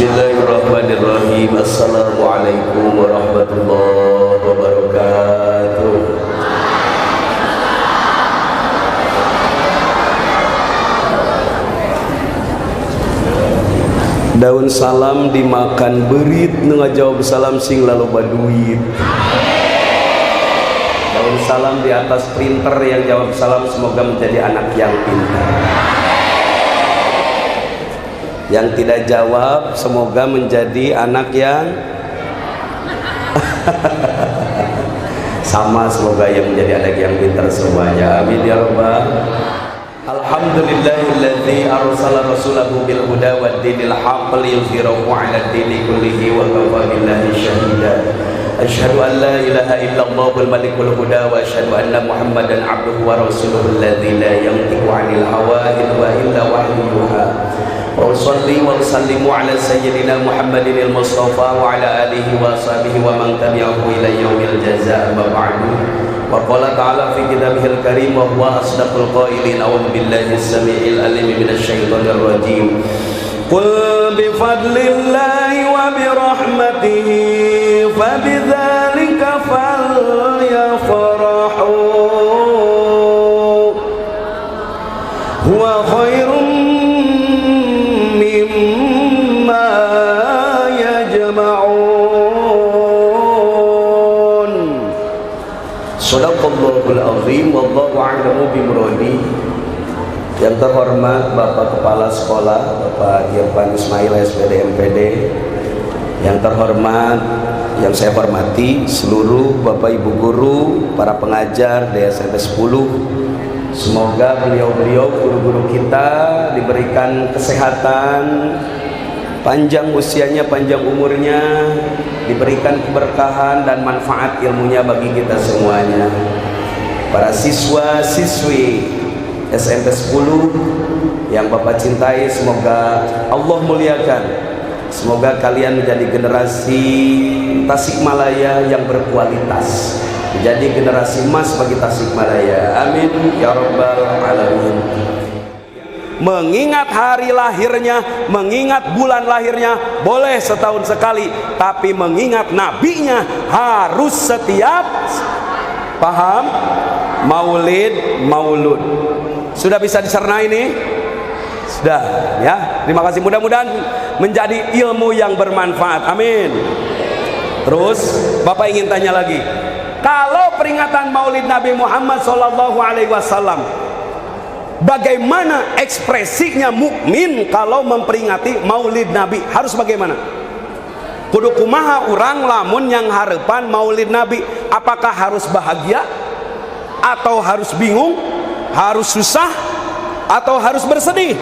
Bismillahirrahmanirrahim. Assalamualaikum warahmatullahi wabarakatuh. Daun salam dimakan berit, nu ngajawab salam sing lalu baduit. Daun salam di atas printer yang jawab salam semoga menjadi anak yang pintar. Yang tidak jawab semoga menjadi anak yang sama, semoga yang menjadi anak yang pintar semuanya. Amin ya rabbal. Alhamdulillahilladzi arsala rasulahu bil huda wad dinil haqq liyuzhirahu 'ala dini kullihi wa kafa billahi shahida. Asyhadu an la ilaha illallahul malikul huda wa asyhadu anna muhammadan 'abduhu wa rasuluhu alladzi la yantiqu 'anil hawa in huwa illa wahyun yuha. Wa shalli wa sallimu 'ala sayyidina Muhammadin al-Mustafa wa 'ala alihi wa sahbihi wa man tabi'ahu ila yaumil jazaa. Amma ba'du. Wa qala ta'ala fi kitabihil karim wa huwa asdaqul qailin. A'udzu billahi as-sami'il 'alim minasy syaithanir rajim. Qul bi fadlillahi wa bi rahmatihi fabidzalika falyafrahu huwa khairum mimma yajma'un. Shadaqallahul azim wallahu a'lamu bimuradi. Yang terhormat Bapak Kepala Sekolah Bapak Irfan Ismail SPD MPD, yang terhormat, yang saya hormati seluruh Bapak Ibu guru, para pengajar di SMP 10, semoga beliau-beliau guru-guru kita diberikan kesehatan, panjang usianya, panjang umurnya, diberikan keberkahan dan manfaat ilmunya bagi kita semuanya. Para siswa-siswi SMP 10 yang Bapak cintai, semoga Allah muliakan. Semoga kalian menjadi generasi Tasikmalaya yang berkualitas, menjadi generasi emas bagi Tasikmalaya. Amin ya rabbal alamin. Mengingat hari lahirnya, mengingat bulan lahirnya boleh setahun sekali, tapi mengingat nabinya harus setiap. Paham? Maulid, maulud. Sudah bisa dicerna ini? Sudah ya. Terima kasih, mudah-mudahan menjadi ilmu yang bermanfaat. Amin. Terus Bapak ingin tanya lagi, kalau peringatan Maulid Nabi Muhammad SAW, bagaimana ekspresinya mukmin kalau memperingati Maulid Nabi? Harus bagaimana? Kudu kumaha urang lamun yang harapan Maulid Nabi? Apakah harus bahagia atau harus bingung? Harus susah atau harus bersedih?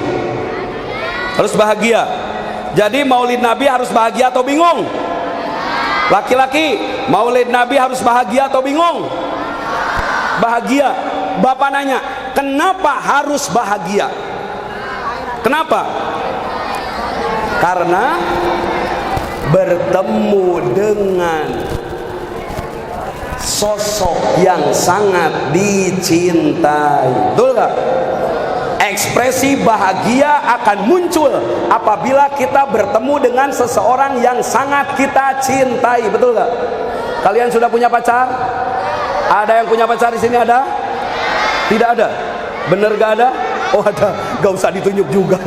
Harus bahagia. Jadi Maulid Nabi harus bahagia atau bingung? Laki-laki, Maulid Nabi harus bahagia atau bingung? Bahagia. Bapak nanya, kenapa harus bahagia? Kenapa? Karena bertemu dengan sosok yang sangat dicintai. Betul gak? Ekspresi bahagia akan muncul apabila kita bertemu dengan seseorang yang sangat kita cintai. Betul gak? Kalian sudah punya pacar? Ada yang punya pacar di sini? Ada? Tidak ada? Bener gak ada? Oh ada, gak usah ditunjuk juga.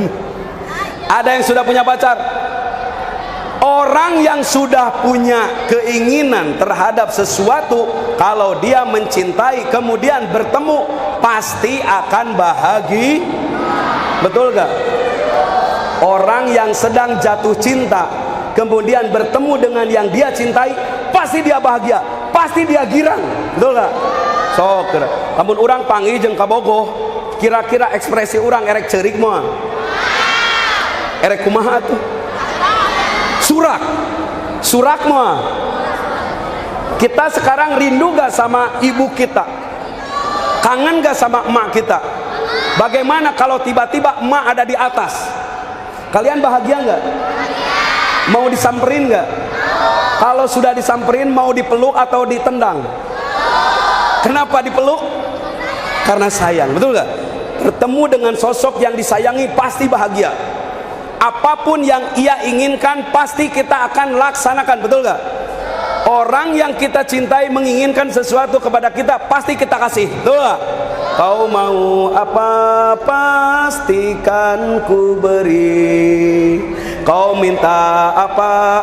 Ada yang sudah punya pacar? Orang yang sudah punya keinginan terhadap sesuatu, kalau dia mencintai kemudian bertemu, pasti akan bahagia. Betul gak? Orang yang sedang jatuh cinta kemudian bertemu dengan yang dia cintai, pasti dia bahagia, pasti dia girang. Betul gak? Sok, namun orang panggil jeung kabogoh, kira-kira ekspresi orang erek cerik moal, erek kumaha tuh? Surak mah. Kita sekarang rindu gak sama ibu kita? Kangen gak sama emak kita? Bagaimana kalau tiba-tiba emak ada di atas? Kalian bahagia gak? Mau disamperin gak? Kalau sudah disamperin mau dipeluk atau ditendang? Kenapa dipeluk? Karena sayang, betul gak? Bertemu dengan sosok yang disayangi pasti bahagia. Apapun yang ia inginkan pasti kita akan laksanakan, betul gak? Orang yang kita cintai menginginkan sesuatu kepada kita, pasti kita kasih, betul gak? Kau mau apa pastikan ku beri, kau minta apa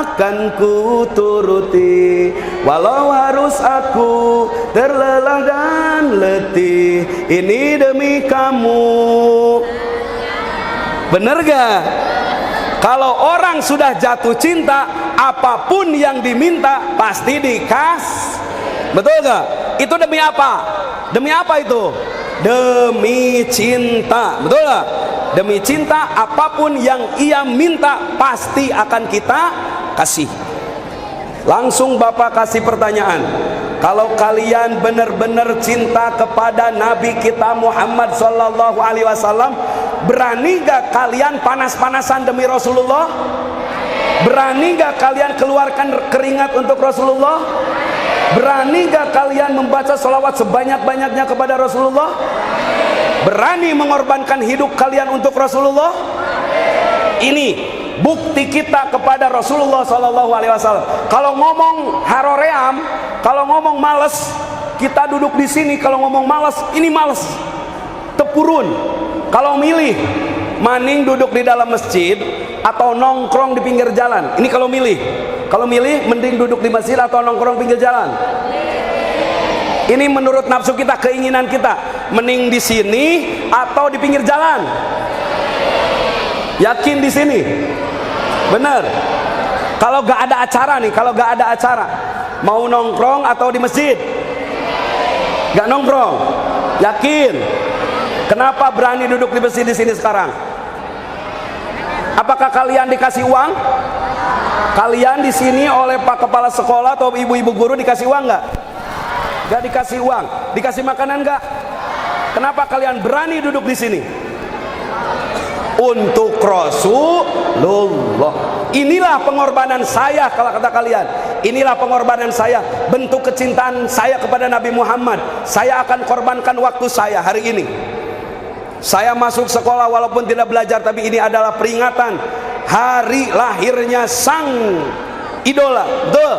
akan ku turuti, walau harus aku terlelah dan letih, ini demi kamu. Bener gak? Kalau orang sudah jatuh cinta, apapun yang diminta pasti dikasih, betul gak? Itu demi apa? Demi apa itu? Demi cinta, betul gak? Demi cinta, apapun yang ia minta pasti akan kita kasih. Langsung Bapak kasih pertanyaan, kalau kalian benar-benar cinta kepada Nabi kita Muhammad sallallahu alaihi wasallam, berani gak kalian panas-panasan demi Rasulullah? Berani gak kalian keluarkan keringat untuk Rasulullah? Berani gak kalian membaca sholawat sebanyak-banyaknya kepada Rasulullah? Berani mengorbankan hidup kalian untuk Rasulullah? Ini bukti kita kepada Rasulullah sallallahu alaihi wasallam. Kalau ngomong haroream, kalau ngomong males, kita duduk di sini. Kalau ngomong males, ini males, tepurun. Kalau milih, maning duduk di dalam masjid atau nongkrong di pinggir jalan. Ini kalau milih. Kalau milih, mending duduk di masjid atau nongkrong pinggir jalan. Ini menurut nafsu kita, keinginan kita. Mending di sini atau di pinggir jalan. Yakin di sini? Bener. Kalau gak ada acara nih, kalau gak ada acara, mau nongkrong atau di masjid? Gak nongkrong. Yakin? Kenapa berani duduk di masjid di sini sekarang? Apakah kalian dikasih uang? Kalian di sini oleh Pak Kepala Sekolah atau ibu-ibu guru dikasih uang nggak? Gak dikasih uang. Dikasih makanan nggak? Kenapa kalian berani duduk di sini? Untuk Rasulullah. Inilah pengorbanan saya, kalau kata kalian. Inilah pengorbanan saya, bentuk kecintaan saya kepada Nabi Muhammad. Saya akan korbankan waktu saya hari ini. Saya masuk sekolah walaupun tidak belajar, tapi ini adalah peringatan hari lahirnya sang idola. Betul.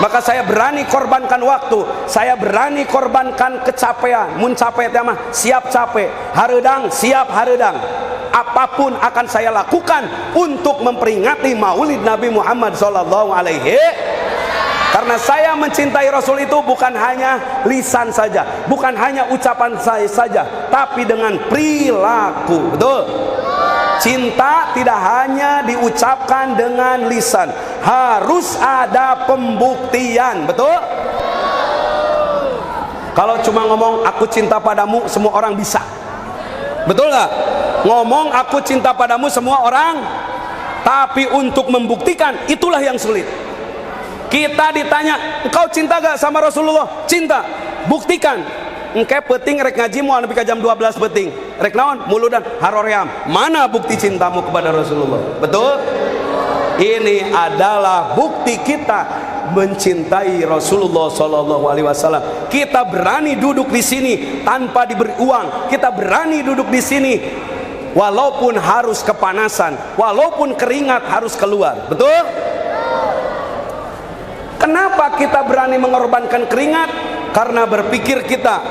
Maka saya berani korbankan waktu, saya berani korbankan kecapean. Mun capek mah siap capek, hareudang siap hareudang. Apapun akan saya lakukan untuk memperingati Maulid Nabi Muhammad sallallahu alaihi. Karena saya mencintai Rasul itu bukan hanya lisan saja, bukan hanya ucapan saya saja, tapi dengan perilaku. Betul? Cinta tidak hanya diucapkan dengan lisan, harus ada pembuktian. Betul? Kalau cuma ngomong aku cinta padamu, semua orang bisa. Betul nggak? Ngomong aku cinta padamu semua orang, tapi untuk membuktikan itulah yang sulit. Kita ditanya, engkau cinta gak sama Rasulullah? Cinta. Buktikan. Engke peting rek ngaji moal nepi ka jam 12 peting. Rek naon? Muludan haroream. Mana bukti cintamu kepada Rasulullah? Betul? Ini adalah bukti kita mencintai Rasulullah sallallahu alaihi wasallam. Kita berani duduk di sini tanpa diberi uang. Kita berani duduk di sini walaupun harus kepanasan, walaupun keringat harus keluar. Betul? Kenapa kita berani mengorbankan keringat? Karena berpikir kita,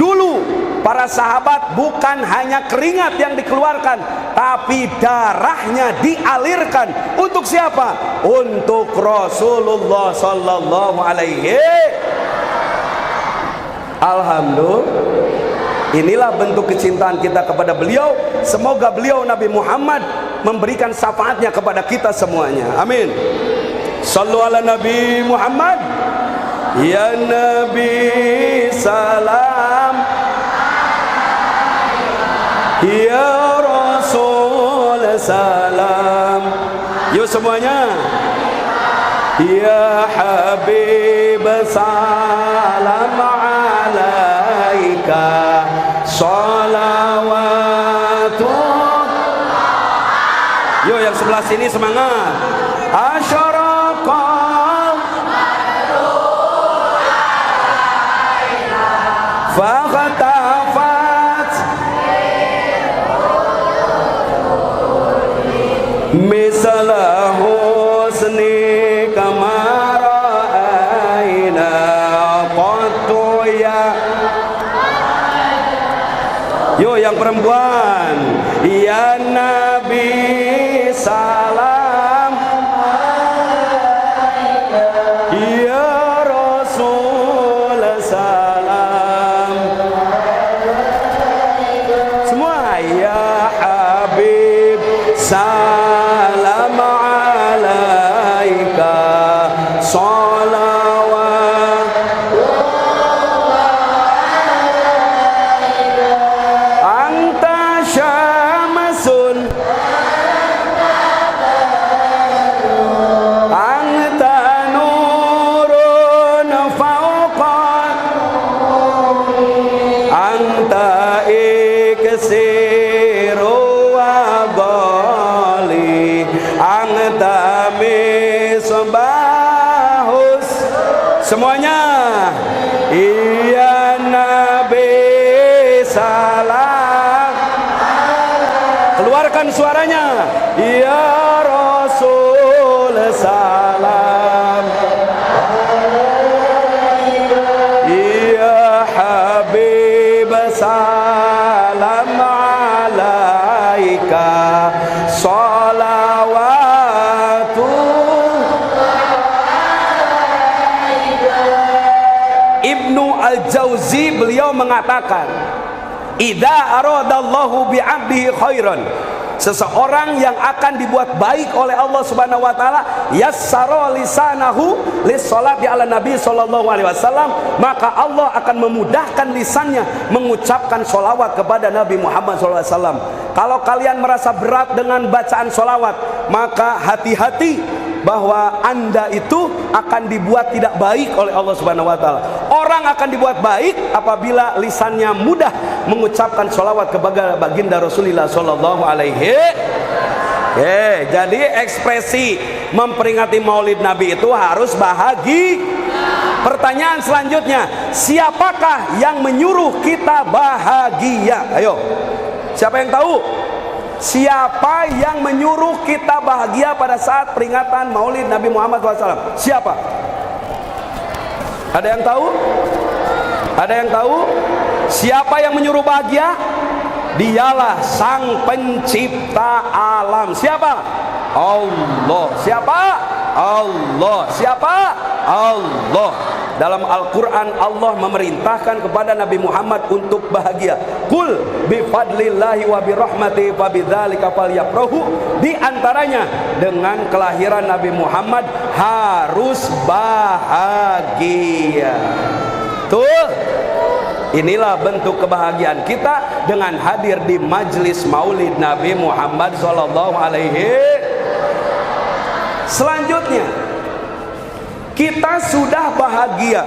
dulu para sahabat bukan hanya keringat yang dikeluarkan, tapi darahnya dialirkan. Untuk siapa? Untuk Rasulullah sallallahu alaihi. Alhamdulillah. Inilah bentuk kecintaan kita kepada beliau. Semoga beliau Nabi Muhammad memberikan syafaatnya kepada kita semuanya. Amin. Sallu ala Nabi Muhammad. Ya Nabi salam, ya Rasul salam. Yuk semuanya. Ya Habib salam alaika, salawatullah. Yuk yang sebelah sini semangat. Asyaraqal fakhtafat husni kama ra'ayna qattu ya. Yo yang perempuan, ya Nabi salam, ya Rasul salam, semua ya Habib salam alaika salawat anta syamsun anta nurun fauqa anta iksiru wa ghali anta misbahus. Semuanya iya Nabi salam, keluarkan suaranya, ya Rasul salam, ya Habib salam alaika salawatu. Ibnu Al-Jauzi beliau mengatakan, idza aradallahu bi'abdihi khairan, seseorang yang akan dibuat baik oleh Allah Subhanahu wa taala, yassara lisanahu lis-sholati ala Nabi sallallahu alaihi wasallam, maka Allah akan memudahkan lisannya mengucapkan sholawat kepada Nabi Muhammad sallallahu alaihi wasallam. Kalau kalian merasa berat dengan bacaan sholawat, maka hati-hati bahwa Anda itu akan dibuat tidak baik oleh Allah Subhanahu wa taala. Orang akan dibuat baik apabila lisannya mudah mengucapkan sholawat kepada baginda Rasulullah sallallahu alaihi. Jadi ekspresi memperingati Maulid Nabi itu harus bahagia. Pertanyaan selanjutnya, siapakah yang menyuruh kita bahagia? Ayo, siapa yang tahu? Siapa yang menyuruh kita bahagia pada saat peringatan Maulid Nabi Muhammad SAW? Siapa? Ada yang tahu? Ada yang tahu? Siapa yang menyuruh bahagia? Dialah Sang Pencipta alam. Siapa? Allah. Siapa? Allah. Siapa? Allah. Dalam Al-Quran Allah memerintahkan kepada Nabi Muhammad untuk bahagia. Qul bifadlillahi wa birahmatihi wa bidzalika falyafrahu. Di antaranya dengan kelahiran Nabi Muhammad harus bahagia. Tuh, inilah bentuk kebahagiaan kita dengan hadir di majlis Maulid Nabi Muhammad sallallahu alaihi. Selanjutnya, kita sudah bahagia.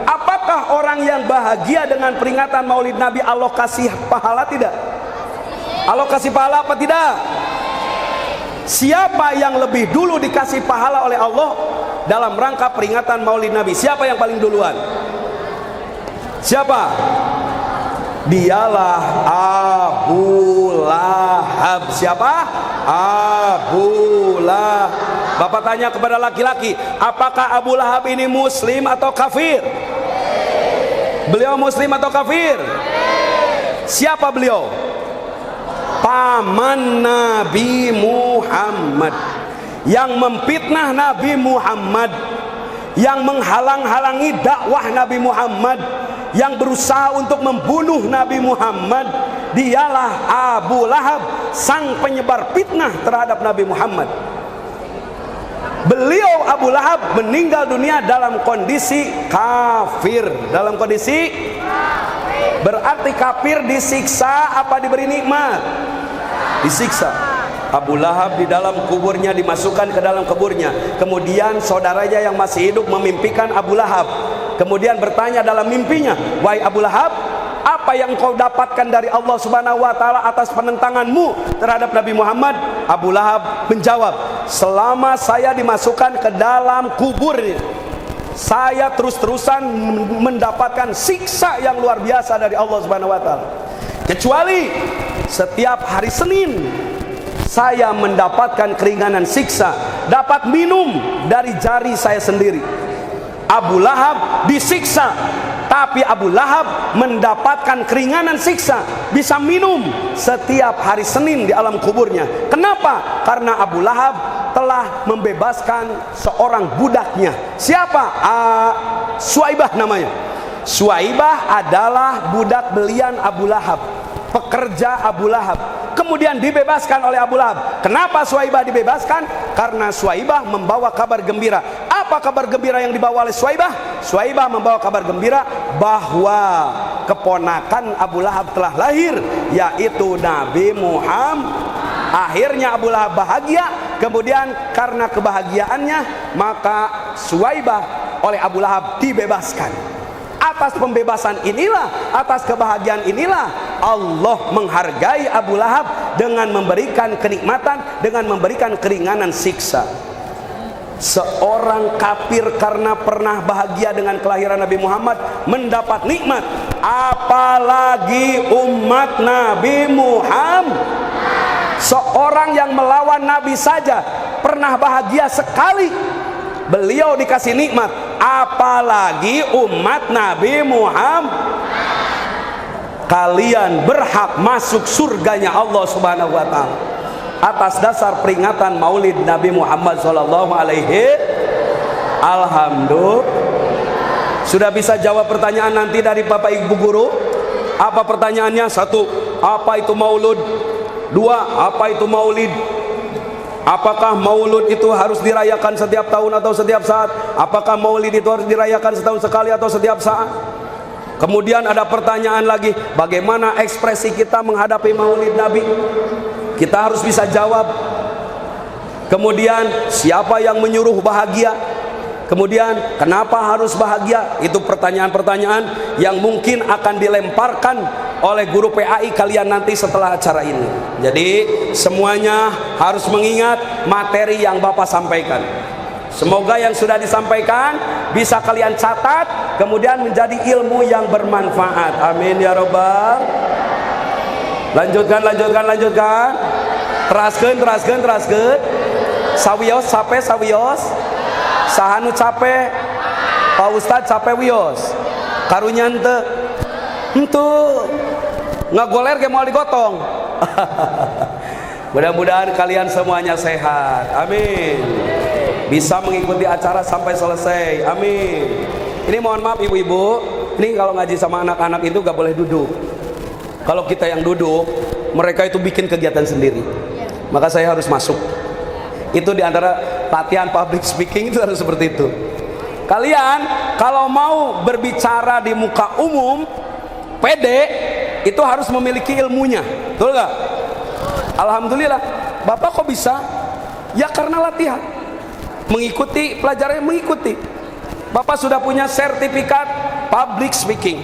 Apakah orang yang bahagia dengan peringatan Maulid Nabi Allah kasih pahala tidak? Allah kasih pahala apa tidak? Siapa yang lebih dulu dikasih pahala oleh Allah dalam rangka peringatan Maulid Nabi? Siapa yang paling duluan? Siapa? Dialah Abu Lahab. Siapa? Abu Lahab. Bapak tanya kepada laki-laki, apakah Abu Lahab ini muslim atau kafir? Beliau muslim atau kafir? Siapa beliau? Paman Nabi Muhammad, yang memfitnah Nabi Muhammad, yang menghalang-halangi dakwah Nabi Muhammad, yang berusaha untuk membunuh Nabi Muhammad. Dialah Abu Lahab, sang penyebar fitnah terhadap Nabi Muhammad. Beliau Abu Lahab meninggal dunia dalam kondisi kafir. Dalam kondisi kafir. Berarti kafir disiksa apa diberi nikmat? Disiksa. Abu Lahab di dalam kuburnya, dimasukkan ke dalam kuburnya. Kemudian saudaranya yang masih hidup memimpikan Abu Lahab. Kemudian bertanya dalam mimpinya, wahai Abu Lahab, apa yang kau dapatkan dari Allah Subhanahu wa taala atas penentanganmu terhadap Nabi Muhammad? Abu Lahab menjawab, selama saya dimasukkan ke dalam kuburnya, saya terus-terusan mendapatkan siksa yang luar biasa dari Allah Subhanahu wa taala. Kecuali setiap hari Senin saya mendapatkan keringanan siksa, dapat minum dari jari saya sendiri. Abu Lahab disiksa, tapi Abu Lahab mendapatkan keringanan siksa, bisa minum setiap hari Senin di alam kuburnya. Kenapa? Karena Abu Lahab telah membebaskan seorang budaknya. Siapa? Suwaibah namanya. Suwaibah adalah budak belian Abu Lahab, pekerja Abu Lahab, kemudian dibebaskan oleh Abu Lahab. Kenapa Suwaibah dibebaskan? Karena Suwaibah membawa kabar gembira. Apa kabar gembira yang dibawa oleh Suwaibah? Suwaibah membawa kabar gembira bahwa keponakan Abu Lahab telah lahir, yaitu Nabi Muhammad. Akhirnya Abu Lahab bahagia. Kemudian karena kebahagiaannya, maka Suwaibah oleh Abu Lahab dibebaskan. Atas pembebasan inilah, atas kebahagiaan inilah Allah menghargai Abu Lahab dengan memberikan kenikmatan, dengan memberikan keringanan siksa. Seorang kafir karena pernah bahagia dengan kelahiran Nabi Muhammad mendapat nikmat, apalagi umat Nabi Muhammad. Seorang yang melawan Nabi saja pernah bahagia sekali, beliau dikasih nikmat, apalagi umat Nabi Muhammad. Kalian berhak masuk surganya Allah Subhanahu wa ta'ala atas dasar peringatan Maulid Nabi Muhammad sallallahu alaihi. Alhamdulillah. Sudah bisa jawab pertanyaan nanti dari Bapak Ibu guru? Apa pertanyaannya? 1. Apa itu maulud? 2. Apa itu maulid? Apakah maulud itu harus dirayakan setiap tahun atau setiap saat? Apakah maulid itu harus dirayakan setahun sekali atau setiap saat? Kemudian ada pertanyaan lagi, bagaimana ekspresi kita menghadapi maulid Nabi? Kita harus bisa jawab. Kemudian siapa yang menyuruh bahagia? Kemudian kenapa harus bahagia? Itu pertanyaan-pertanyaan yang mungkin akan dilemparkan oleh guru PAI kalian nanti setelah acara ini. Jadi semuanya harus mengingat materi yang Bapak sampaikan. Semoga yang sudah disampaikan bisa kalian catat, kemudian menjadi ilmu yang bermanfaat. Amin ya robbal. Lanjutkan. Teraskeun. Sawios capek sawios. Sahanu capek. Pak Ustad capek wios. Karunyan teu. Henteu. Ngagoler ge moal digotong. Mudah-mudahan kalian semuanya sehat. Amin. Bisa mengikuti acara sampai selesai. Amin. Ini mohon maaf ibu-ibu, ini kalau ngaji sama anak-anak itu gak boleh duduk. Kalau kita yang duduk, mereka itu bikin kegiatan sendiri. Maka saya harus masuk. Itu diantara latihan public speaking itu harus seperti itu. Kalian kalau mau berbicara di muka umum, pede, itu harus memiliki ilmunya. Betul gak? Alhamdulillah. Bapak kok bisa? Ya karena latihan. Mengikuti pelajaran, mengikuti. Bapak sudah punya sertifikat public speaking,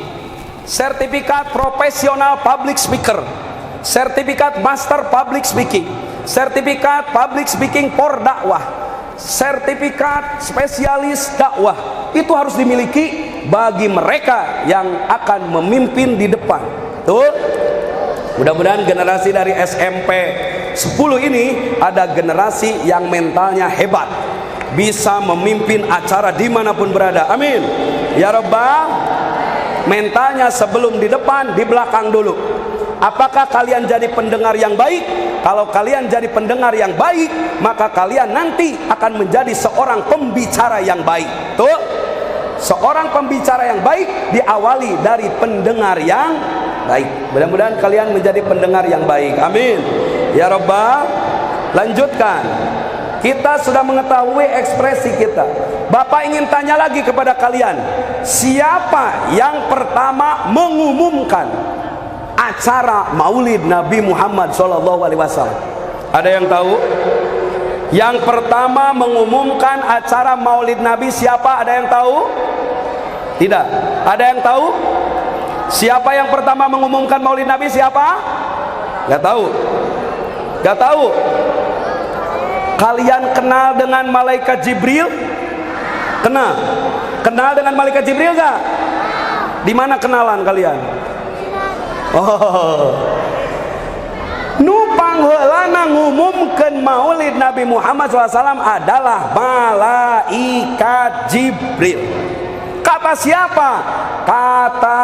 sertifikat profesional public speaker, sertifikat master public speaking, sertifikat public speaking for dakwah, sertifikat spesialis dakwah. Itu harus dimiliki bagi mereka yang akan memimpin di depan. Tuh. Mudah-mudahan generasi dari SMP 10 ini ada generasi yang mentalnya hebat, bisa memimpin acara dimanapun berada. Amin ya Rabbal. Mentalnya sebelum di depan, di belakang dulu. Apakah kalian jadi pendengar yang baik? Kalau kalian jadi pendengar yang baik, maka kalian nanti akan menjadi seorang pembicara yang baik. Tuh, seorang pembicara yang baik diawali dari pendengar yang baik. Mudah-mudahan kalian menjadi pendengar yang baik. Amin ya Rabbal. Lanjutkan. Kita sudah mengetahui ekspresi kita. Bapak ingin tanya lagi kepada kalian, siapa yang pertama mengumumkan acara Maulid Nabi Muhammad SAW? Ada yang tahu? Yang pertama mengumumkan acara Maulid Nabi siapa? Ada yang tahu? Tidak. Ada yang tahu? Siapa yang pertama mengumumkan Maulid Nabi siapa? Gak tahu. Gak tahu. Kalian kenal dengan malaikat Jibril? Kenal? Kenal dengan malaikat Jibril gak? Di mana kenalan kalian? Oh. Nu pangheulana mengumumkan maulid Nabi Muhammad SAW adalah malaikat Jibril. Kata siapa? Kata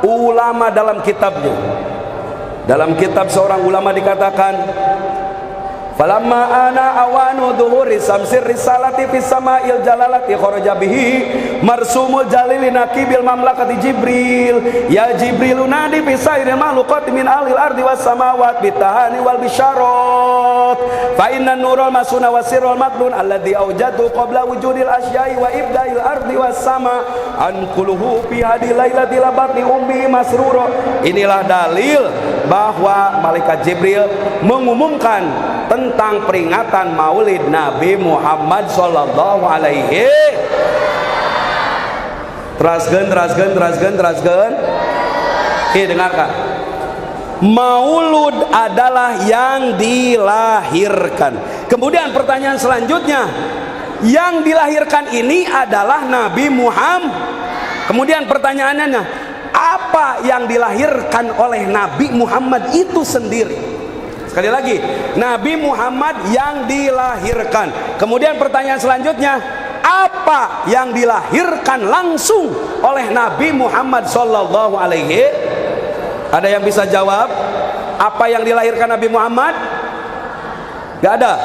ulama dalam kitabnya. Dalam kitab seorang ulama dikatakan, falamma ana awanu dhuhuri samsir risalati fis sama'il jalalati kharaja bihi marsumul jalili naqibil mamlakati Jibril ya Jibrilu nadi fi sairil makhluqati min alil ardi was samawat bitahani wal bisyarat fa inna nurul masuna wasirul maknun alladhi awjadu qabla wujudil asya'i wa ibda'il ardi was sama anquluhu fi hadi lailatil batni ummi masrura. Inilah dalil bahwa malaikat Jibril mengumumkan tentang peringatan maulid Nabi Muhammad sallallahu alaihi. Teraskeun. Dengarkan. Maulud adalah yang dilahirkan. Kemudian pertanyaan selanjutnya, yang dilahirkan ini adalah Nabi Muhammad. Kemudian pertanyaannya, apa yang dilahirkan oleh Nabi Muhammad itu sendiri? Sekali lagi, Nabi Muhammad yang dilahirkan. Kemudian pertanyaan selanjutnya, apa yang dilahirkan langsung oleh Nabi Muhammad sallallahu alaihi? Ada yang bisa jawab? Apa yang dilahirkan Nabi Muhammad? Gak ada.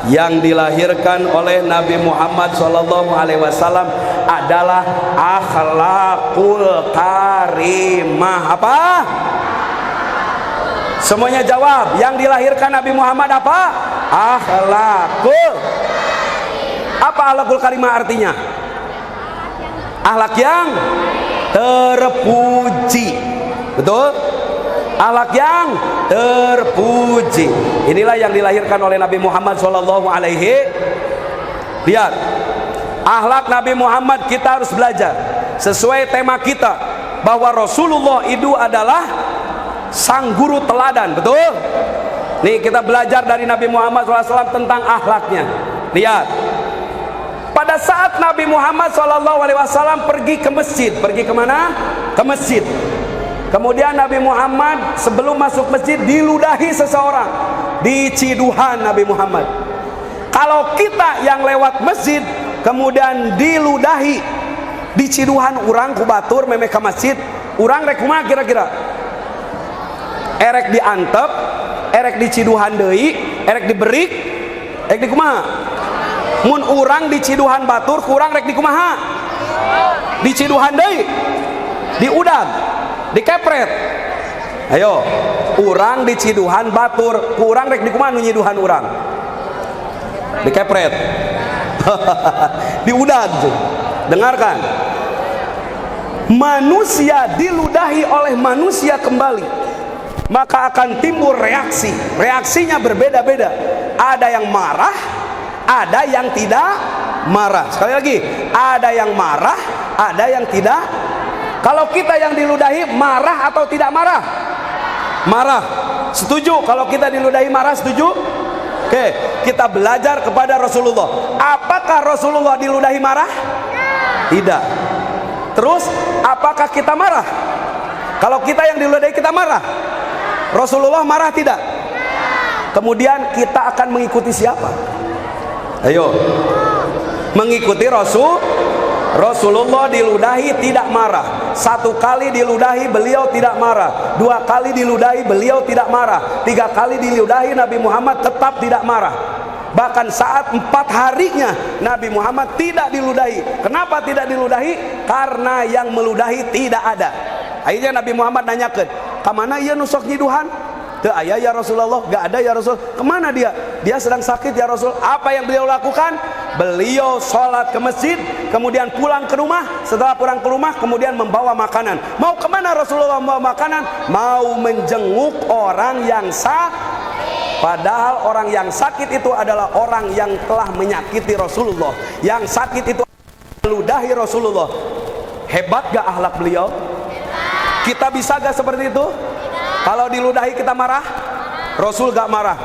Yang dilahirkan oleh Nabi Muhammad sallallahu alaihi wasallam adalah akhlakul karimah. Apa? Semuanya jawab. Yang dilahirkan Nabi Muhammad apa? Akhlakul. Apa akhlakul karimah artinya? Akhlak yang terpuji. Betul? Akhlak yang terpuji. Inilah yang dilahirkan oleh Nabi Muhammad sallallahu alaihi. Lihat. Akhlak Nabi Muhammad kita harus belajar sesuai tema kita bahwa Rasulullah itu adalah sang guru teladan. Betul? Nih kita belajar dari Nabi Muhammad SAW tentang akhlaknya. Lihat, pada saat Nabi Muhammad SAW pergi ke masjid, pergi kemana? Ke masjid. Kemudian Nabi Muhammad sebelum masuk masjid diludahi seseorang, diciduhan Nabi Muhammad. Kalau kita yang lewat masjid kemudian diludahi, diciduhan orang kubatur memeh ke masjid, orang rek kumaha kira-kira? Erek diantep, erek diciduhan deui, erek diberik, erek dikumaha? Mun urang diciduhan batur, kurang rek dikumaha? Diciduhan deui, diudag, dikepret. Ayo, urang diciduhan batur, kurang rek dikumaha nu nyiduhan urang? Dikepret. Diudag. Dengarkan. Manusia diludahi oleh manusia kembali, maka akan timbul reaksi. Reaksinya berbeda-beda. Ada yang marah, ada yang tidak marah. Sekali lagi, ada yang marah, ada yang tidak. Kalau kita yang diludahi, marah atau tidak marah? Marah. Setuju kalau kita diludahi marah? Setuju? Oke, kita belajar kepada Rasulullah. Apakah Rasulullah diludahi marah? Tidak. Terus, apakah kita marah? Kalau kita yang diludahi kita marah? Rasulullah marah tidak? Kemudian kita akan mengikuti siapa? Ayo, mengikuti Rasulullah diludahi tidak marah. Satu kali diludahi beliau tidak marah. Dua kali diludahi beliau tidak marah. Tiga kali diludahi Nabi Muhammad tetap tidak marah. Bahkan saat 4 harinya Nabi Muhammad tidak diludahi. Kenapa tidak diludahi? Karena yang meludahi tidak ada. Akhirnya Nabi Muhammad nanyakan, kemana ia nusok nyiduhan? Teu aya ya Rasulullah, gak ada ya Rasul. Kemana dia? Dia sedang sakit ya Rasul. Apa yang beliau lakukan? Beliau sholat ke masjid, kemudian pulang ke rumah. Setelah pulang ke rumah, kemudian membawa makanan. Mau kemana Rasulullah membawa makanan? Mau menjenguk orang yang sakit. Padahal orang yang sakit itu adalah orang yang telah menyakiti Rasulullah. Yang sakit itu meludahi Rasulullah. Hebat gak akhlak beliau? Kita bisa gak seperti itu? Kalau diludahi kita marah, Rasul gak marah.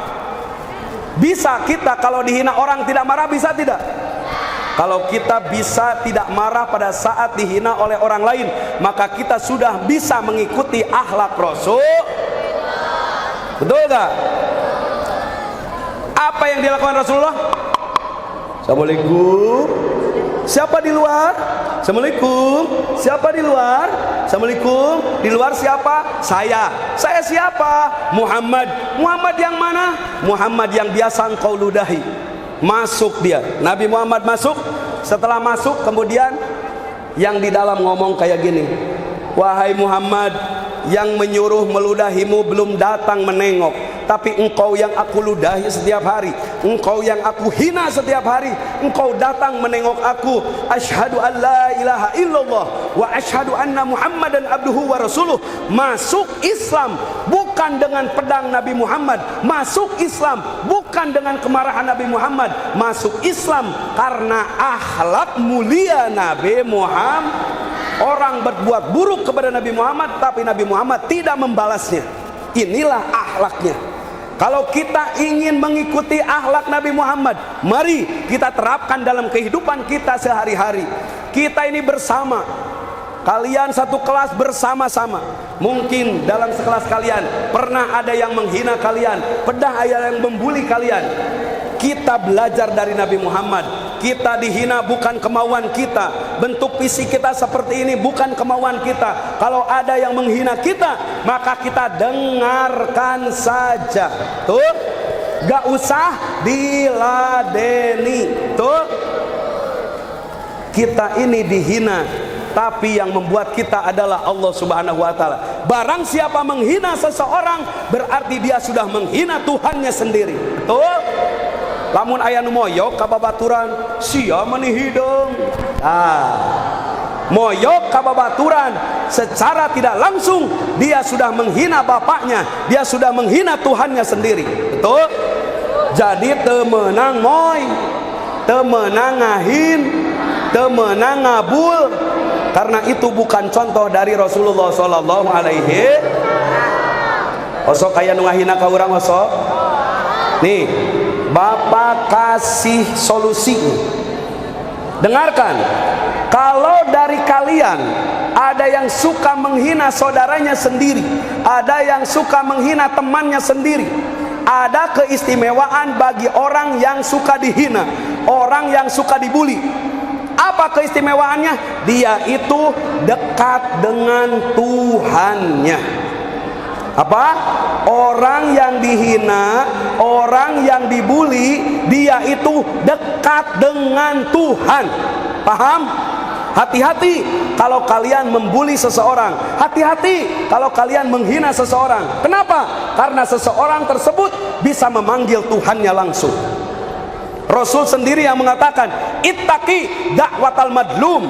Bisa kita kalau dihina orang tidak marah, bisa tidak? Kalau kita bisa tidak marah pada saat dihina oleh orang lain, maka kita sudah bisa mengikuti akhlak Rasul. Betul gak? Apa yang dilakukan Rasulullah? Assalamualaikum. Siapa di luar? Assalamualaikum. Siapa di luar? Assalamualaikum. Di luar siapa? Saya. Saya siapa? Muhammad. Muhammad yang mana? Muhammad yang biasa engkau ludahi. Masuk dia. Nabi Muhammad masuk. Setelah masuk kemudian yang di dalam ngomong kayak gini. Wahai Muhammad, yang menyuruh meludahimu belum datang menengok, tapi engkau yang aku ludahi setiap hari, engkau yang aku hina setiap hari, engkau datang menengok aku. Asyhadu an la ilaha illallah wa asyhadu anna Muhammadan abduhu wa rasuluh. Masuk Islam bukan dengan pedang Nabi Muhammad, masuk Islam bukan dengan kemarahan Nabi Muhammad, masuk Islam karena akhlak mulia Nabi Muhammad. Orang berbuat buruk kepada Nabi Muhammad, tapi Nabi Muhammad tidak membalasnya. Inilah akhlaknya. Kalau kita ingin mengikuti akhlak Nabi Muhammad, mari kita terapkan dalam kehidupan kita sehari-hari. Kita ini bersama, kalian satu kelas bersama-sama. Mungkin dalam sekelas kalian pernah ada yang menghina kalian, pernah ada yang membuli kalian. Kita belajar dari Nabi Muhammad. Kita dihina bukan kemauan kita, bentuk fisik kita seperti ini bukan kemauan kita. Kalau ada yang menghina kita, maka kita dengarkan saja. Tuh, gak usah diladeni. Tuh, kita ini dihina, tapi yang membuat kita adalah Allah Subhanahu wa Ta'ala. Barang siapa menghina seseorang, berarti dia sudah menghina Tuhannya sendiri. Betul? Lamun aya nu moyok ka babaturan, sia meuni hideung. Moyok ka babaturan, secara tidak langsung dia sudah menghina bapaknya, dia sudah menghina Tuhannya sendiri. Betul? Jadi teu meunang moy, teu meunang ngahin, teu meunang ngabul. Karena itu bukan contoh dari Rasulullah sallallahu alaihi. Osok aya nu ngahina ka urang osok. Nih, Bapak kasih solusi. Dengarkan, kalau dari kalian ada yang suka menghina saudaranya sendiri, ada yang suka menghina temannya sendiri, ada keistimewaan bagi orang yang suka dihina, orang yang suka dibuli. Apa keistimewaannya? Dia itu dekat dengan Tuhannya. Apa? Orang yang dihina, orang yang dibuli, dia itu dekat dengan Tuhan. Paham? Hati-hati kalau kalian membuli seseorang, hati-hati kalau kalian menghina seseorang. Kenapa? Karena seseorang tersebut bisa memanggil Tuhannya langsung. Rasul sendiri yang mengatakan, ittaqi da'watal madlum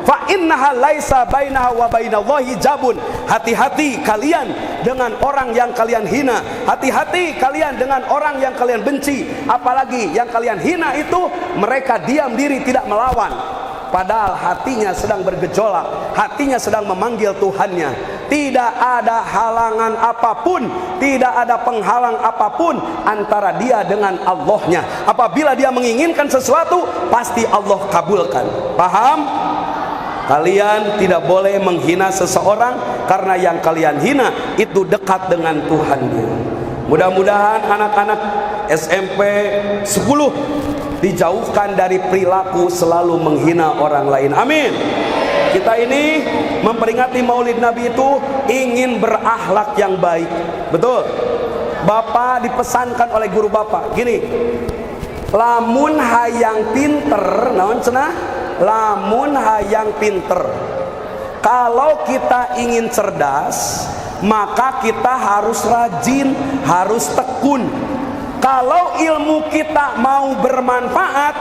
fa innaha laisa bainaha wa bainallahi jabun. Hati-hati kalian dengan orang yang kalian hina, hati-hati kalian dengan orang yang kalian benci, apalagi yang kalian hina itu mereka diam diri tidak melawan, padahal hatinya sedang bergejolak, hatinya sedang memanggil Tuhannya. Tidak ada halangan apapun, tidak ada penghalang apapun antara dia dengan Allahnya. Apabila dia menginginkan sesuatu, pasti Allah kabulkan. Paham? Kalian tidak boleh menghina seseorang, karena yang kalian hina itu dekat dengan Tuhannya. Mudah-mudahan anak-anak SMP 10 dijauhkan dari perilaku selalu menghina orang lain. Amin. Kita ini memperingati Maulid Nabi itu ingin berakhlak yang baik. Betul? Bapak dipesankan oleh guru Bapak gini, lamun hayang pinter, naon cenah? Lamun hayang pinter. Kalau kita ingin cerdas, maka kita harus rajin, harus tekun. Kalau ilmu kita mau bermanfaat,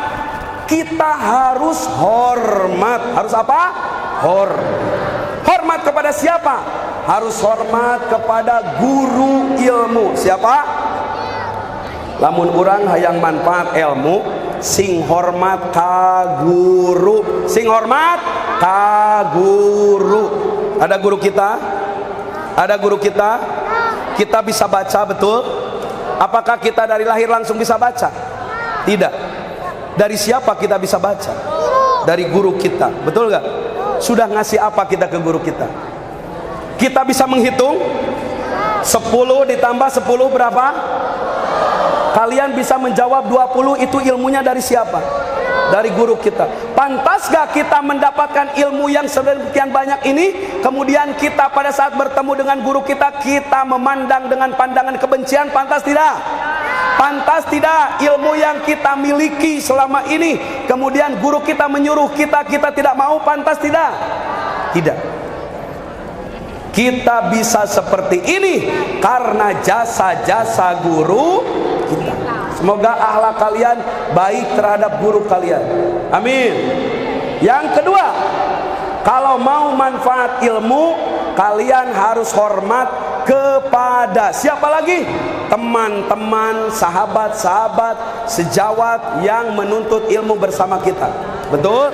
kita harus hormat. Harus apa? Hormat kepada siapa? Harus hormat kepada guru ilmu. Siapa? Lamun urang hayang manfaat ilmu, sing hormat ka guru. Sing hormat ka guru. Ada guru kita? Ada guru kita? Kita bisa baca, betul? Apakah kita dari lahir langsung bisa baca? Tidak. Dari siapa kita bisa baca? Dari guru kita. Betul gak? Sudah ngasih apa kita ke guru kita? Kita bisa menghitung 10 ditambah 10 berapa? Kalian bisa menjawab 20, itu ilmunya dari siapa? Dari guru kita. Pantas gak kita mendapatkan ilmu yang sedemikian banyak ini, kemudian kita pada saat bertemu dengan guru kita, kita memandang dengan pandangan kebencian? Pantas tidak? Pantas tidak? Ilmu yang kita miliki selama ini, kemudian guru kita menyuruh kita, kita tidak mau, pantas tidak? Tidak. Kita bisa seperti ini karena jasa-jasa guru kita. Semoga akhlak kalian baik terhadap guru kalian. Amin. Yang kedua, kalau mau manfaat ilmu, kalian harus hormat kepada siapa lagi? Teman-teman, sahabat-sahabat, sejawat yang menuntut ilmu bersama kita. Betul?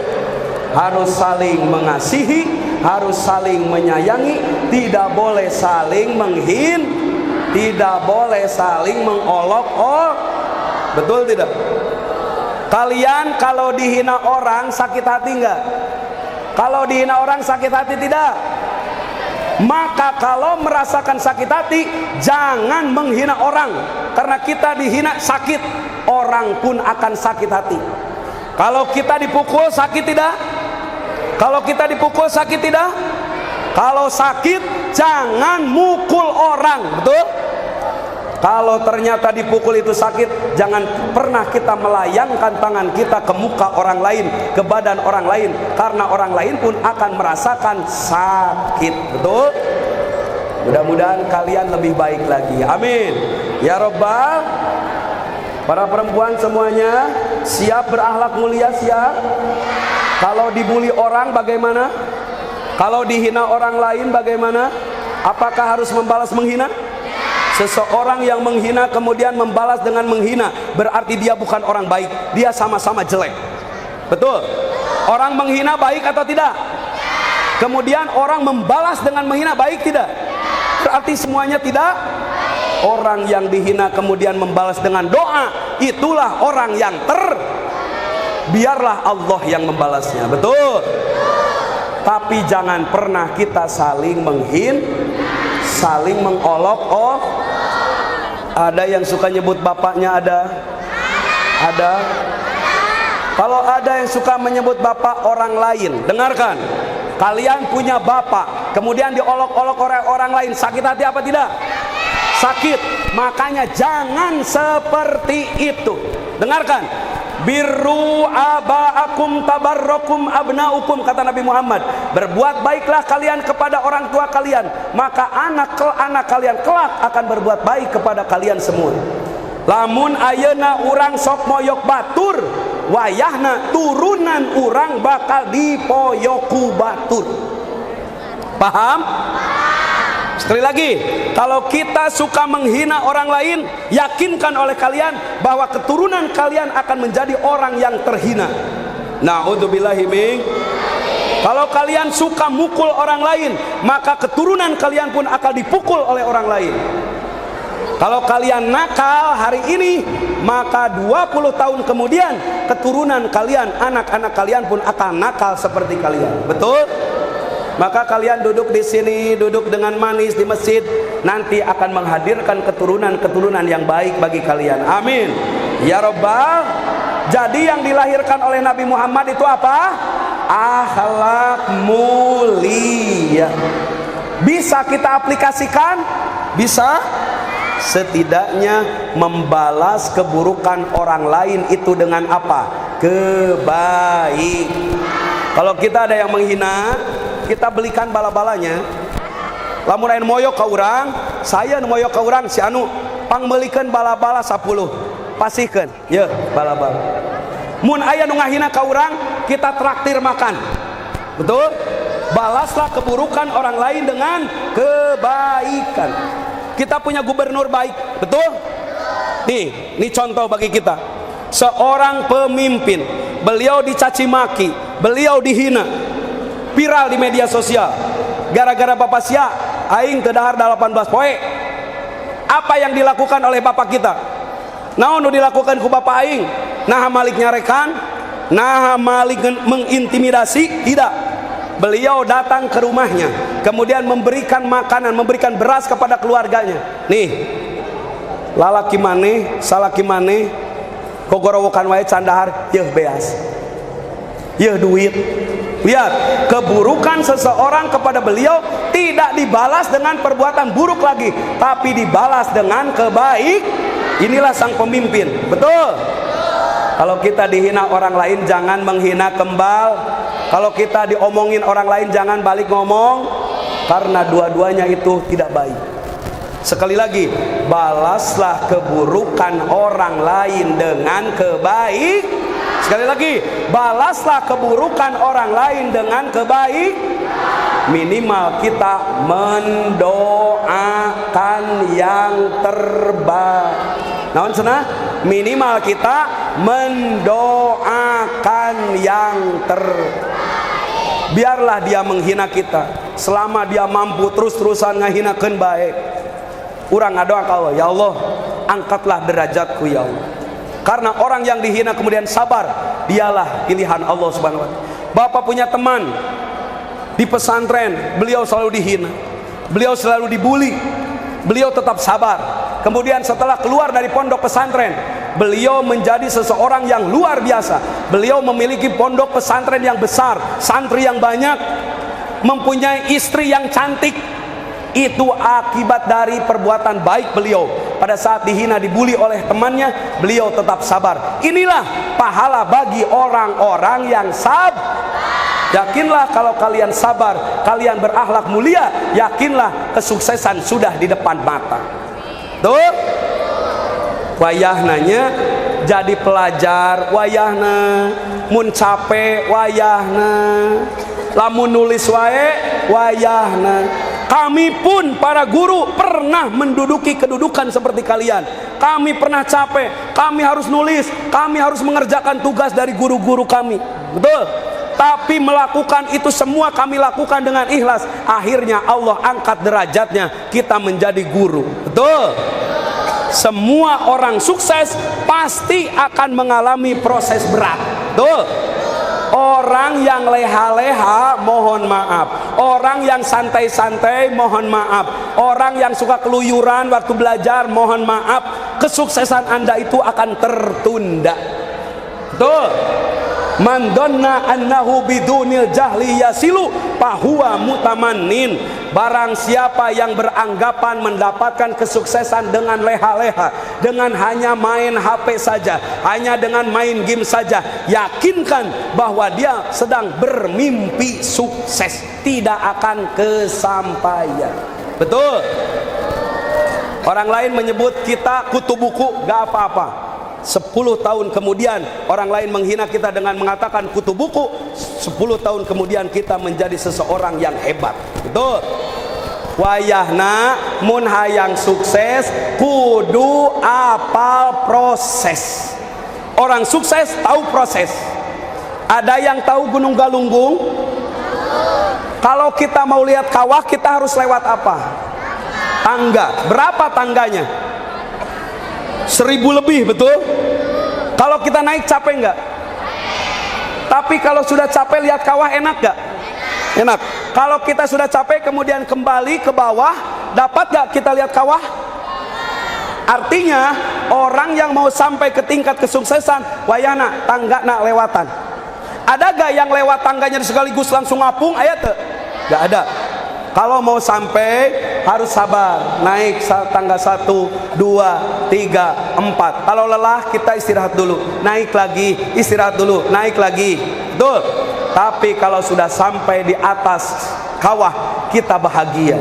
Harus saling mengasihi, harus saling menyayangi, tidak boleh saling menghina, tidak boleh saling mengolok-olok. Betul tidak? Kalian kalau dihina orang sakit hati enggak? Kalau dihina orang sakit hati tidak? Maka kalau merasakan sakit hati, jangan menghina orang, karena kita dihina sakit, orang pun akan sakit hati. Kalau kita dipukul sakit tidak? Kalau kita dipukul sakit tidak? Kalau sakit jangan mukul orang, betul? Kalau ternyata dipukul itu sakit, jangan pernah kita melayangkan tangan kita ke muka orang lain, ke badan orang lain, karena orang lain pun akan merasakan sakit, betul? Mudah-mudahan kalian lebih baik lagi, amin ya Rabbal. Para perempuan semuanya siap berakhlak mulia, siap? Kalau dibully orang bagaimana? Kalau dihina orang lain bagaimana? Apakah harus membalas menghina? Seseorang yang menghina kemudian membalas dengan menghina, berarti dia bukan orang baik, dia sama-sama jelek. Betul? Orang menghina baik atau tidak? Kemudian orang membalas dengan menghina baik tidak? Berarti semuanya tidak? Orang yang dihina kemudian membalas dengan doa, itulah orang yang biarlah Allah yang membalasnya. Betul? Tapi jangan pernah kita saling menghina, saling mengolok-olok. Ada yang suka nyebut bapaknya, ada? Kalau ada yang suka menyebut bapak orang lain, dengarkan, kalian punya bapak kemudian diolok-olok oleh orang lain, sakit hati apa tidak? Sakit. Makanya jangan seperti itu. Dengarkan, birru aba'akum tabarrakum abna'ukum, kata Nabi Muhammad. Berbuat baiklah kalian kepada orang tua kalian, maka anak-anak kalian kelak akan berbuat baik kepada kalian semua. Lamun ayeuna urang sok moyok batur, wayahna turunan urang bakal dipoyoku batur. Paham? Sekali lagi, kalau kita suka menghina orang lain, yakinkan oleh kalian bahwa keturunan kalian akan menjadi orang yang terhina. Na'udzubillahi min. Kalau kalian suka mukul orang lain, maka keturunan kalian pun akan dipukul oleh orang lain. Kalau kalian nakal hari ini, maka 20 tahun kemudian keturunan kalian, anak-anak kalian pun akan nakal seperti kalian. Betul? Maka kalian duduk di sini, duduk dengan manis di masjid, nanti akan menghadirkan keturunan-keturunan yang baik bagi kalian. Amin ya Rabbal. Jadi yang dilahirkan oleh Nabi Muhammad itu apa? Akhlak mulia. Bisa kita aplikasikan? Bisa. Setidaknya membalas keburukan orang lain itu dengan apa? Kebaik. Kalau kita ada yang menghina, kita belikan bala-balanya. Lamun ayeuna moyok ka urang, saya moyok ka urang si anu pangmeulikeun bala-bala 10. Pasihkeun, ye bala-bala. Mun aya nu ngahina ka urang, kita traktir makan. Betul? Balaslah keburukan orang lain dengan kebaikan. Kita punya gubernur baik, betul? Nih contoh bagi kita. Seorang pemimpin, beliau dicaci maki, beliau dihina, viral di media sosial. Gara-gara bapak sia aing teu dahar 18 poe. Apa yang dilakukan oleh bapak kita? Naon nu dilakukan ku bapak aing? Nah malik nyarekan, nah malik mengintimidasi? Tidak. Beliau datang ke rumahnya, kemudian memberikan makanan, memberikan beras kepada keluarganya. Nih, lalaki maneh salaki maneh kogorowokan wae candahar yeuh beas yeuh duit. Lihat, keburukan seseorang kepada beliau tidak dibalas dengan perbuatan buruk lagi, tapi dibalas dengan kebaik. Inilah sang pemimpin, betul? Kalau kita dihina orang lain jangan menghina kembal. Kalau kita diomongin orang lain jangan balik ngomong, karena dua-duanya itu tidak baik. Sekali lagi, balaslah keburukan orang lain dengan kebaik. Sekali lagi, balaslah keburukan orang lain dengan kebaik. Minimal kita mendoakan yang terbaik. Naon cenah? Minimal kita mendoakan yang biarlah dia menghina kita, selama dia mampu terus-terusan ngahinakeun baik. Urang ngadoa ka Allah, ya Allah, angkatlah derajatku ya Allah. Karena orang yang dihina kemudian sabar, dialah pilihan Allah Subhanahu wa taala. Bapak punya teman di pesantren, beliau selalu dihina, beliau selalu dibully, beliau tetap sabar. Kemudian setelah keluar dari pondok pesantren, beliau menjadi seseorang yang luar biasa. Beliau memiliki pondok pesantren yang besar, santri yang banyak, mempunyai istri yang cantik. Itu akibat dari perbuatan baik beliau. Pada saat dihina, dibully oleh temannya, beliau tetap sabar. Inilah pahala bagi orang-orang yang sabar. Yakinlah kalau kalian sabar, kalian berakhlak mulia, yakinlah kesuksesan sudah di depan mata. Tuh, wayahnanya jadi pelajar, wayahna mun capek, wayahna lamun nulis wae, wayahna. Kami pun para guru pernah menduduki kedudukan seperti kalian. Kami pernah capek, kami harus nulis, kami harus mengerjakan tugas dari guru-guru kami. Betul? Tapi melakukan itu semua kami lakukan dengan ikhlas. Akhirnya Allah angkat derajatnya, kita menjadi guru. Betul? Semua orang sukses pasti akan mengalami proses berat. Betul? Orang yang leha-leha mohon maaf, orang yang santai-santai mohon maaf, orang yang suka keluyuran waktu belajar mohon maaf, kesuksesan Anda itu akan tertunda. Tuh, man dhanna annahu bidunil jahli yasilu fahuwa mutamannin. Barang siapa yang beranggapan mendapatkan kesuksesan dengan leha-leha, dengan hanya main HP saja, hanya dengan main game saja, yakinkan bahwa dia sedang bermimpi sukses, tidak akan kesampaian. Betul? Orang lain menyebut kita kutu buku, gak apa-apa. 10 tahun kemudian orang lain menghina kita dengan mengatakan kutu buku, 10 tahun kemudian kita menjadi seseorang yang hebat. Betul? Wayahna mun hayang sukses kudu apal proses. Orang sukses tahu proses. Ada yang tahu Gunung Galunggung? Kalau kita mau lihat kawah, kita harus lewat apa? Tangga. Berapa tangganya? 1000 lebih, betul? Kalau kita naik capek nggak? Tapi kalau sudah capek lihat kawah enak nggak? Enak. Kalau kita sudah capek kemudian kembali ke bawah, dapat nggak kita lihat kawah? Artinya orang yang mau sampai ke tingkat kesuksesan, wayana tangga nak lewatan. Ada gak yang lewat tangganya sekaligus langsung ngapung? Ayat tuh? Gak ada. Kalau mau sampai harus sabar, naik tangga 1, 2, 3, 4. Kalau lelah kita istirahat dulu, naik lagi, istirahat dulu, naik lagi. Betul? Tapi kalau sudah sampai di atas kawah, kita bahagia.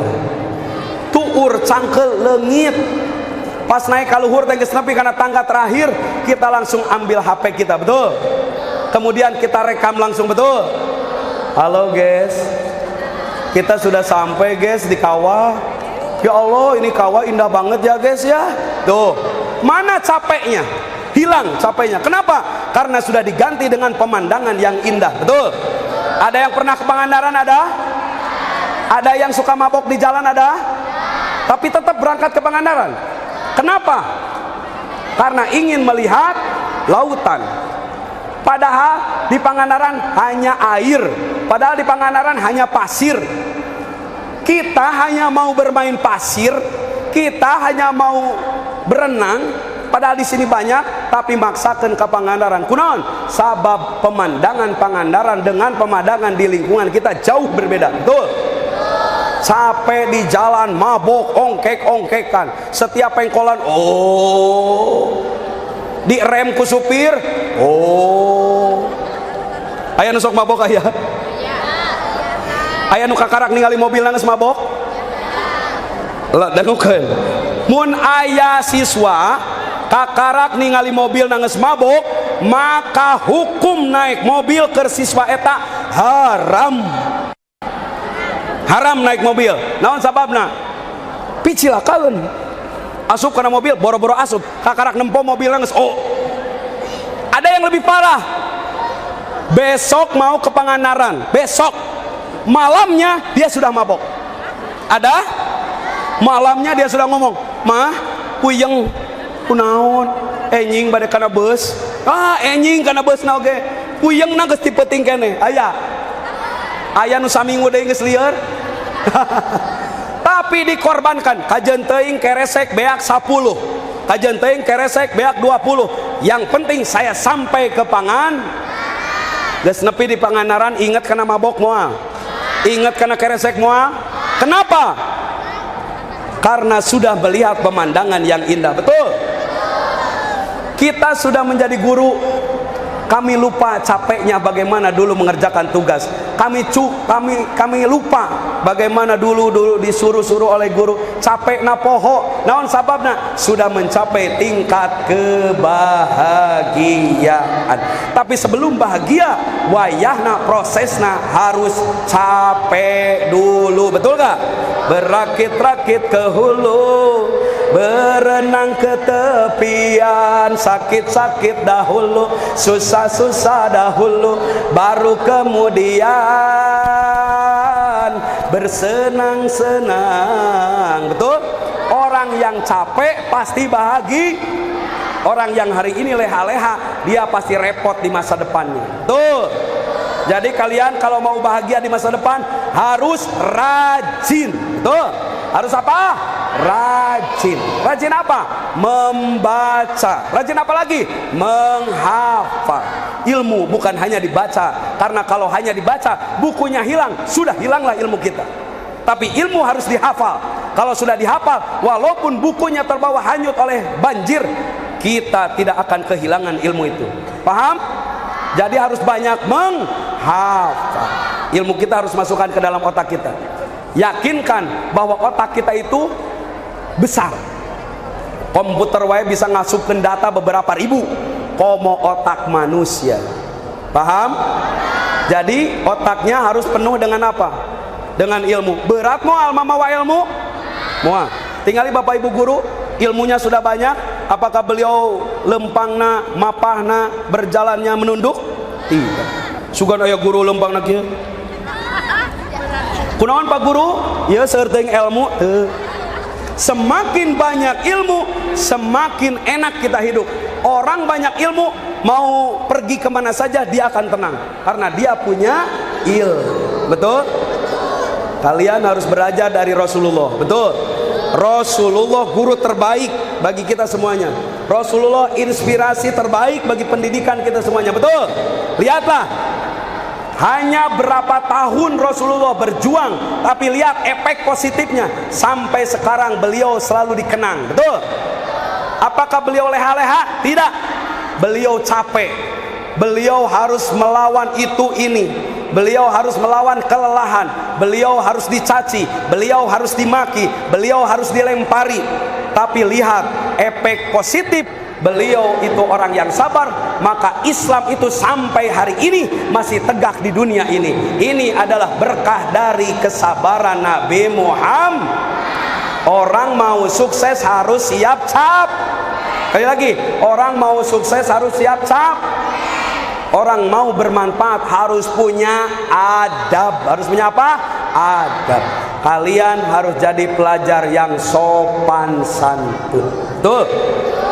Tuur cangkel leungit. Pas naik kaluhur geus nepi karena tangga terakhir, kita langsung ambil HP kita, betul? Kemudian kita rekam langsung, betul? Halo guys, kita sudah sampai guys di kawah. Ya Allah, ini kawah indah banget ya guys ya. Tuh, mana capeknya? Hilang capeknya. Kenapa? Karena sudah diganti dengan pemandangan yang indah. Betul? Ada yang pernah ke Pangandaran? Ada? Ada yang suka mabok di jalan? Ada? Tapi tetap berangkat ke Pangandaran. Kenapa? Karena ingin melihat lautan. Padahal di Pangandaran hanya air. Padahal di Pangandaran hanya pasir. Kita hanya mau bermain pasir, kita hanya mau berenang, padahal di sini banyak, tapi maksakan ke Pangandaran. Kunaon? Sabab pemandangan Pangandaran dengan pemandangan di lingkungan kita jauh berbeda. Betul? Capek di jalan, mabok, ongkek-ongkekan, setiap pengkolan, oh, direm ku supir, oh, aya nu sok mabok aya? Aya nu kakarak ningali mobil nangis mabok? Lah dangukeun. Mun aya siswa kakarak ningali mobil nangis mabok, maka hukum naik mobil ke siswa eta haram. Haram naik mobil. Naon sababna? Picilakeun. Asup kana mobil, boro-boro asup, kakarak nempo mobil nangis. Oh. Ada yang lebih parah. Besok mau ke Pangandaran, besok malamnya dia sudah mabok. Ada? Malamnya dia sudah ngomong, "Mah, puyeng kunaon? Enjing bade kana beus." Ah, enjing kana beus na oge. Puyeng na geus dipeting keneh. Aya. Aya nu saminggu deui geus lieur. Tapi dikorbankan. Kajeun teuing keresek beak 10. Kajeun teuing keresek beak 20. Yang penting saya sampai ke geus nepi di Pangandaran, ingat kana mabok moal. Ingat karena keresek moal. Kenapa? Karena sudah melihat pemandangan yang indah. Betul? Kita sudah menjadi guru, kami lupa capeknya bagaimana dulu mengerjakan tugas. Kami lupa bagaimana dulu disuruh-suruh oleh guru. Capek na poho. Naon sababna? Sudah mencapai tingkat kebahagiaan. Tapi sebelum bahagia, wayahna prosesna harus capek dulu. Betul gak? Berakit-rakit ke hulu, berenang ke tepian, sakit-sakit dahulu, susah-susah dahulu, baru kemudian bersenang-senang. Betul? Orang yang capek pasti bahagia. Orang yang hari ini leha-leha, dia pasti repot di masa depannya. Tuh. Jadi kalian kalau mau bahagia di masa depan harus rajin. Tuh. Harus apa? Rajin. Rajin apa? Membaca. Rajin apa lagi? Menghafal. Ilmu bukan hanya dibaca. Karena kalau hanya dibaca, bukunya hilang, sudah hilanglah ilmu kita. Tapi ilmu harus dihafal. Kalau sudah dihafal, walaupun bukunya terbawa hanyut oleh banjir, kita tidak akan kehilangan ilmu itu. Paham? Jadi harus banyak menghafal. Ilmu kita harus masukkan ke dalam otak kita. Yakinkan bahwa otak kita itu besar. Komputer wae bisa ngasupkeun data beberapa ribu, komo otak manusia. Paham? Jadi otaknya harus penuh dengan apa? Dengan ilmu. Berat moal mama wa ilmu? Moal. Tinggali Bapak Ibu guru, ilmunya sudah banyak. Apakah beliau lempangna, mapahna, berjalannya menunduk? Tidak. Sugan aya guru lempangna kieu. Kunaon Pak Guru? Ya saeuting ilmu. Semakin banyak ilmu, semakin enak kita hidup. Orang banyak ilmu, mau pergi kemana saja dia akan tenang, karena dia punya ilmu. Betul? Kalian harus belajar dari Rasulullah. Betul? Rasulullah guru terbaik bagi kita semuanya. Rasulullah inspirasi terbaik bagi pendidikan kita semuanya. Betul? Lihatlah, hanya berapa tahun Rasulullah berjuang, tapi lihat efek positifnya. Sampai sekarang beliau selalu dikenang. Betul? Apakah beliau leha-leha? Tidak. Beliau capek. Beliau harus melawan itu ini. Beliau harus melawan kelelahan. Beliau harus dicaci. Beliau harus dimaki. Beliau harus dilempari. Tapi lihat efek positif. Beliau itu orang yang sabar. Maka Islam itu sampai hari ini masih tegak di dunia ini. Ini adalah berkah dari kesabaran Nabi Muhammad. Orang mau sukses harus siap cap. Sekali lagi, orang mau sukses harus siap cap. Orang mau bermanfaat harus punya adab. Harus punya apa? Adab. Kalian harus jadi pelajar yang sopan santun. Tuh,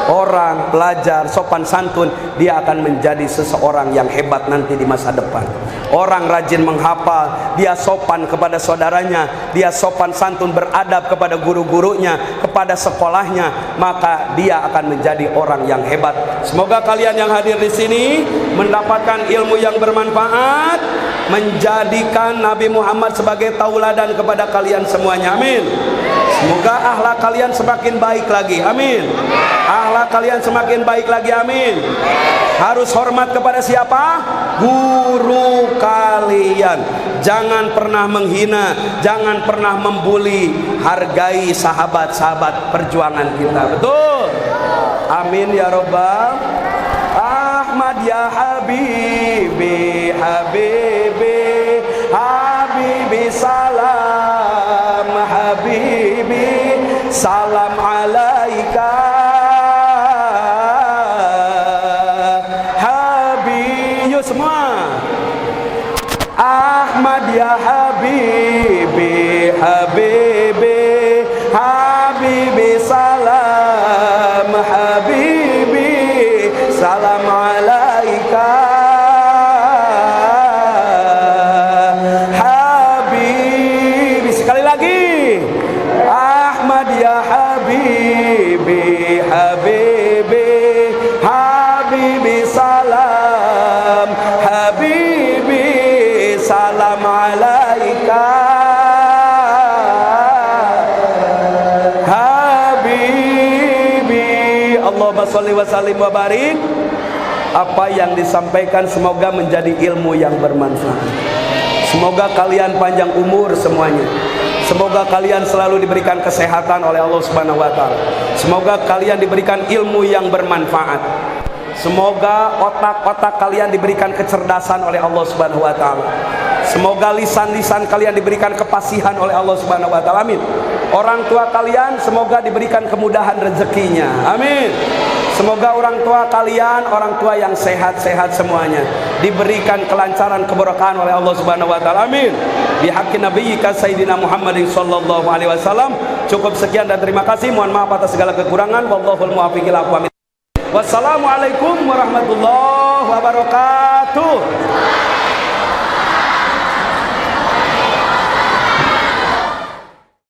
orang pelajar sopan santun, dia akan menjadi seseorang yang hebat nanti di masa depan. Orang rajin menghafal, dia sopan kepada saudaranya, dia sopan santun beradab kepada guru-gurunya, kepada kepada sekolahnya, maka dia akan menjadi orang yang hebat. Semoga kalian yang hadir di sini mendapatkan ilmu yang bermanfaat, menjadikan Nabi Muhammad sebagai tauladan kepada kalian semuanya. Amin. Semoga akhlak kalian semakin baik lagi. Amin. Akhlak kalian semakin baik lagi. Amin. Harus hormat kepada siapa? Guru kalian. Jangan pernah menghina, jangan pernah membuli. Hargai sahabat-sahabat perjuangan kita. Betul? Amin ya Rabbal. Ahmad ya Habibi, Habibi, Habibi salam, Habibi salam alaika, Habibi. Yuk semua. Ahmad ya Habibi, Habibi, Habibi salam, Habibi salam alaika, Habibi. Sekali lagi. Ahmad ya Habibi, Habibi, Habibi salam, Habibi salam alaika, Habibi. Allahumma sholli wa sallim wa barik. Apa yang disampaikan semoga menjadi ilmu yang bermanfaat. Semoga kalian panjang umur semuanya. Semoga kalian selalu diberikan kesehatan oleh Allah Subhanahu wa taala. Semoga kalian diberikan ilmu yang bermanfaat. Semoga otak-otak kalian diberikan kecerdasan oleh Allah Subhanahu wa taala. Semoga lisan-lisan kalian diberikan kepasihan oleh Allah Subhanahu wa taala. Amin. Orang tua kalian semoga diberikan kemudahan rezekinya. Amin. Semoga orang tua kalian orang tua yang sehat-sehat semuanya, diberikan kelancaran keberkahan oleh Allah Subhanahu wa taala. Amin. Bihaqqi nabiyyika sayyidina Muhammadin sallallahu alaihi wasallam. Cukup sekian dan terima kasih. Mohon maaf atas segala kekurangan. Wallahul muwaffiq ila aqwamit. Wassalamualaikum warahmatullahi wabarakatuh.